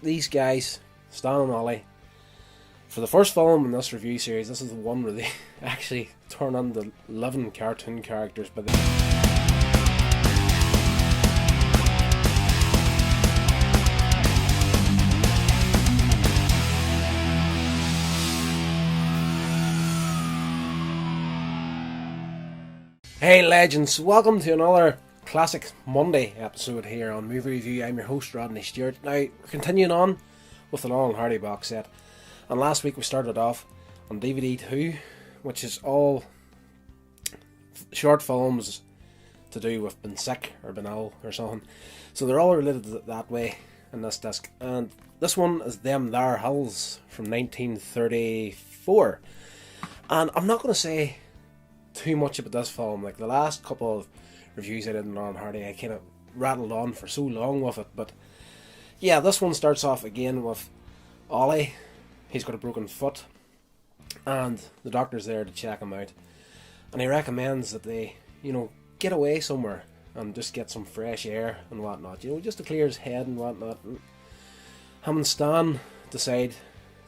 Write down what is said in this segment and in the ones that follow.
these guys, Stan and Ollie, for the first film in this review series, this is the one where they actually turn on the living cartoon characters. But hey legends, welcome to another Classic Monday episode here on Movie Review. I'm your host Rodney Stewart. Now, we're continuing on with the Laurel and Hardy box set. And last week we started off on DVD 2, which is all short films to do with being sick or being ill or something. So they're all related that way in this disc. And this one is Them Thar Hills from 1934. And I'm not going to say too much about this film. Like the last couple of reviews I did in Laurel and Hardy, I kind of rattled on for so long with it. But yeah, this one starts off again with Ollie. He's got a broken foot, and the doctor's there to check him out, and he recommends that they, get away somewhere and just get some fresh air and whatnot, just to clear his head and whatnot. And him and Stan decide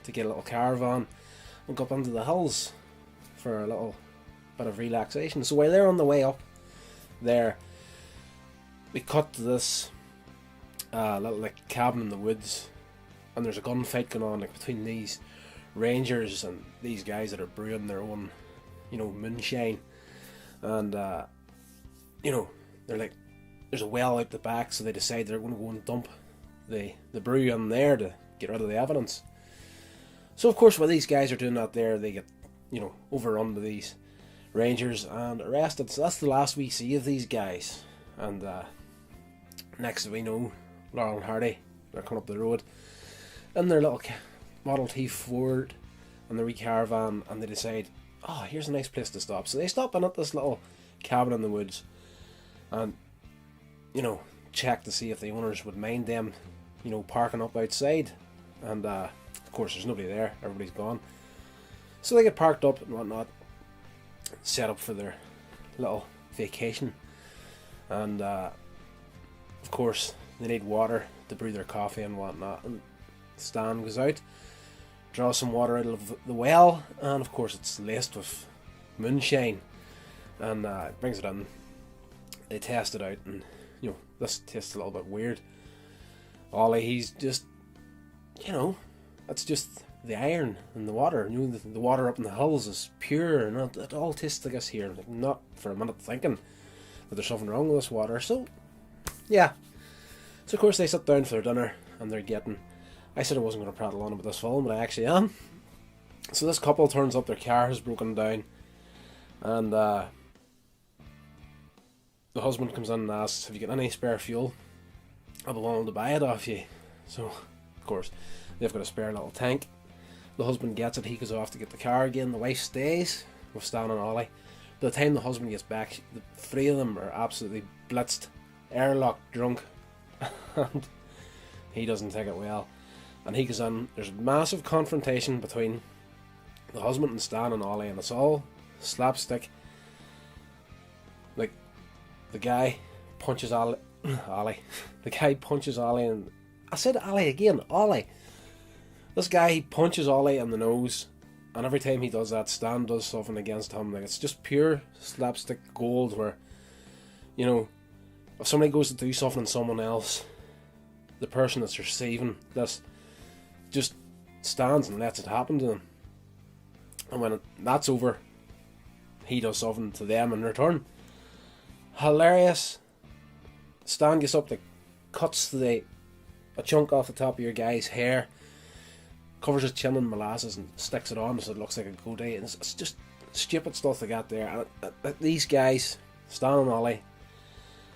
to get a little caravan and go up into the hills for a little bit of relaxation. So while they're on the way up there, we cut to this little cabin in the woods. And there's a gunfight going on between these rangers and these guys that are brewing their own, moonshine. And, they're like, there's a well out the back, so they decide they're going to go and dump the brew in there to get rid of the evidence. So, of course, while these guys are doing that there, they get, overrun by these rangers and arrested. So that's the last we see of these guys. And, next we know, Laurel and Hardy, they're coming up the road in their little Model T Ford and their wee caravan, and they decide, oh, here's a nice place to stop. So they stop in at this little cabin in the woods and, check to see if the owners would mind them, parking up outside. And, of course, there's nobody there. Everybody's gone. So they get parked up and whatnot, set up for their little vacation. And, of course, they need water to brew their coffee and whatnot. And Stan goes out, draws some water out of the well, and of course it's laced with moonshine, and brings it in. They test it out, and this tastes a little bit weird. Ollie, he's just, it's just the iron in the water. The water up in the hills is pure, and it all tastes like this here. Like, not for a minute thinking that there's something wrong with this water. So yeah, so of course they sit down for their dinner, and they're getting. I said I wasn't going to prattle on about this film, but I actually am. So this couple turns up, their car has broken down, and the husband comes in and asks, have you got any spare fuel? I'll be willing to buy it off you. So, of course, they've got a spare little tank. The husband gets it, he goes off to get the car again. The wife stays with Stan and Ollie. By the time the husband gets back, the three of them are absolutely blitzed, airlocked, drunk, and he doesn't take it well. And he goes in, there's a massive confrontation between the husband and Stan and Ollie, and it's all slapstick. Like, the guy punches Ollie. The guy punches Ollie, and I said Ollie again, Ollie. This guy, he punches Ollie in the nose, and every time he does that, Stan does something against him. Like, it's just pure slapstick gold where, if somebody goes to do something on someone else, the person that's receiving this just stands and lets it happen to them. And when that's over, he does something to them in return. Hilarious. Stan gets up, cuts a chunk off the top of your guy's hair, covers his chin in molasses and sticks it on so it looks like a goatee. And it's just stupid stuff they got there. And these guys, Stan and Ollie,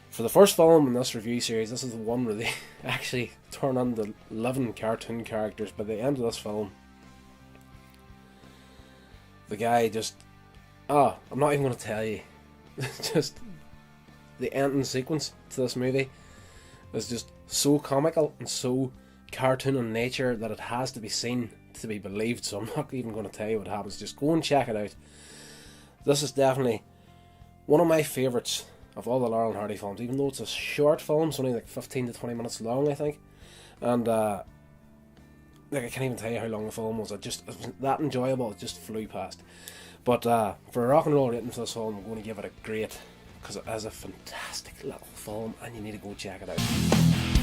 for the first film in this review series, this is the one where they actually turn on the living cartoon characters. By the end of this film, the guy just... I'm not even going to tell you. Just the ending sequence to this movie is just so comical and so cartoon in nature that it has to be seen to be believed. So I'm not even going to tell you what happens. Just go and check it out. This is definitely one of my favourites of all the Laurel and Hardy films, even though it's a short film. It's only 15 to 20 minutes long, I think. And like, I can't even tell you how long the film was. It was that enjoyable. It just flew past. But for a rock and roll rating for this film, I'm going to give it a great, because it is a fantastic little film and you need to go check it out.